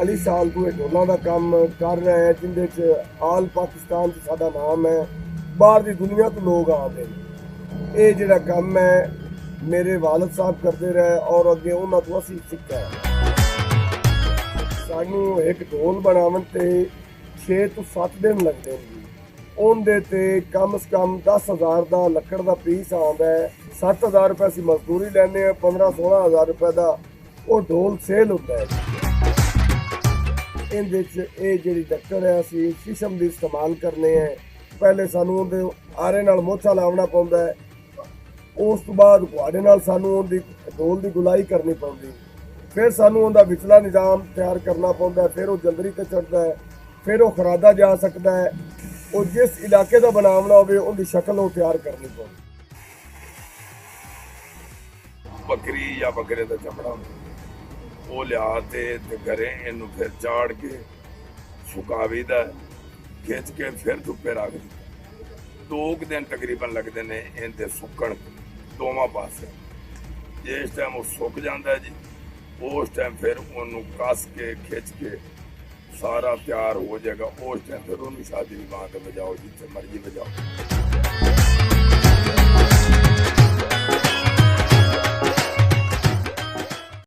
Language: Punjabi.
40 ਸਾਲ ਤੋਂ ਇਹ ਢੋਲਾਂ ਦਾ ਕੰਮ ਕਰ ਰਹੇ ਹਾਂ, ਜਿੰਦੇ 'ਚ ਆਲ ਪਾਕਿਸਤਾਨ 'ਚ ਸਾਡਾ ਨਾਮ ਹੈ, ਬਾਹਰ ਦੀ ਦੁਨੀਆ ਤੋਂ ਲੋਕ ਆਉਂਦੇ ਨੇ। ਇਹ ਜਿਹੜਾ ਕੰਮ ਹੈ ਮੇਰੇ ਵਾਲਦ ਸਾਹਿਬ ਕਰਦੇ ਰਹੇ ਔਰ ਅੱਗੇ ਉਹਨਾਂ ਤੋਂ ਅਸੀਂ ਸਿੱਖਿਆ ਹੈ। ਸਾਨੂੰ ਇੱਕ ਢੋਲ ਬਣਾਉਣ ਤੇ 6 ਤੋਂ 7 ਦਿਨ ਲੱਗਦੇ ਨੇ। ਉਹਦੇ ਤੇ ਕਮ ਸੇ ਕਮ 10,000 ਦਾ ਲੱਕੜ ਦਾ ਪੀਸ ਆਉਂਦਾ ਹੈ। 7,000 ਰੁਪਏ ਅਸੀਂ ਮਜ਼ਦੂਰੀ ਲੈਂਦੇ ਹਾਂ, 15-16,000 ਰੁਪਏ ਦਾ ਉਹ ਢੋਲ ਸੇਲ ਹੁੰਦਾ ਹੈ। ਇਹਦੇ 'ਚ ਇਹ ਜਿਹੜੀ ਲੱਕੜ ਹੈ ਅਸੀਂ ਸ਼ੀਸ਼ਮ ਦੀ ਇਸਤੇਮਾਲ ਕਰਨੇ ਹੈ। ਪਹਿਲੇ ਸਾਨੂੰ ਉਹਦੇ ਆਰੇ ਨਾਲ ਮੋਚਾ ਲਾਉਣਾ ਪੈਂਦਾ ਹੈ, ਉਸ ਤੋਂ ਬਾਅਦ ਕੁਹਾੜੇ ਨਾਲ ਸਾਨੂੰ ਉਹਦੀ ਢੋਲ ਦੀ ਗੁਲਾਈ ਕਰਨੀ ਪੈਂਦੀ, ਫਿਰ ਸਾਨੂੰ ਉਹਦਾ ਵਿਚਲਾ ਨਿਜ਼ਾਮ ਤਿਆਰ ਕਰਨਾ ਪੈਂਦਾ, ਫਿਰ ਉਹ ਜੰਦਰੀ ਤੇ ਚੜ੍ਹਦਾ ਹੈ, ਫਿਰ ਉਹ ਖਰਾਦਾ ਜਾ ਸਕਦਾ ਹੈ। ਉਹ ਜਿਸ ਇਲਾਕੇ ਦਾ ਬਣਾਉਣਾ ਹੋਵੇ ਉਹਦੀ ਸ਼ਕਲ ਉਹ ਤਿਆਰ ਕਰਨੀ ਪੈਂਦੀ। ਬੱਕਰੀ ਜਾਂ ਬੱਕਰੇ ਦਾ ਚਮੜਾ ਉਹ ਲਿਆ ਤੇ ਘਰੇ ਇਹਨੂੰ ਫਿਰ ਚਾੜ ਕੇ ਸੁਕਾਵੀਦਾ, ਖਿੱਚ ਕੇ ਫਿਰ ਧੁੱਪੇ ਰੱਖ ਦਿੱਤਾ। 2 ਦਿਨ ਤਕਰੀਬਨ ਲੱਗਦੇ ਨੇ ਇਹਦੇ ਸੁੱਕਣ ਦੋਵਾਂ ਪਾਸੇ। ਜਿਸ ਟਾਈਮ ਉਹ ਸੁੱਕ ਜਾਂਦਾ ਜੀ, ਉਸ ਟਾਈਮ ਫਿਰ ਉਹਨੂੰ ਕੱਸ ਕੇ ਖਿੱਚ ਕੇ ਸਾਰਾ ਤਿਆਰ ਹੋ ਜਾਏਗਾ। ਉਸ ਟਾਈਮ ਫਿਰ ਉਹਨੂੰ ਸ਼ਾਦੀ ਦੀ ਬਾਤ ਵਜਾਓ, ਜਿੱਥੇ ਮਰਜ਼ੀ ਵਜਾਓ।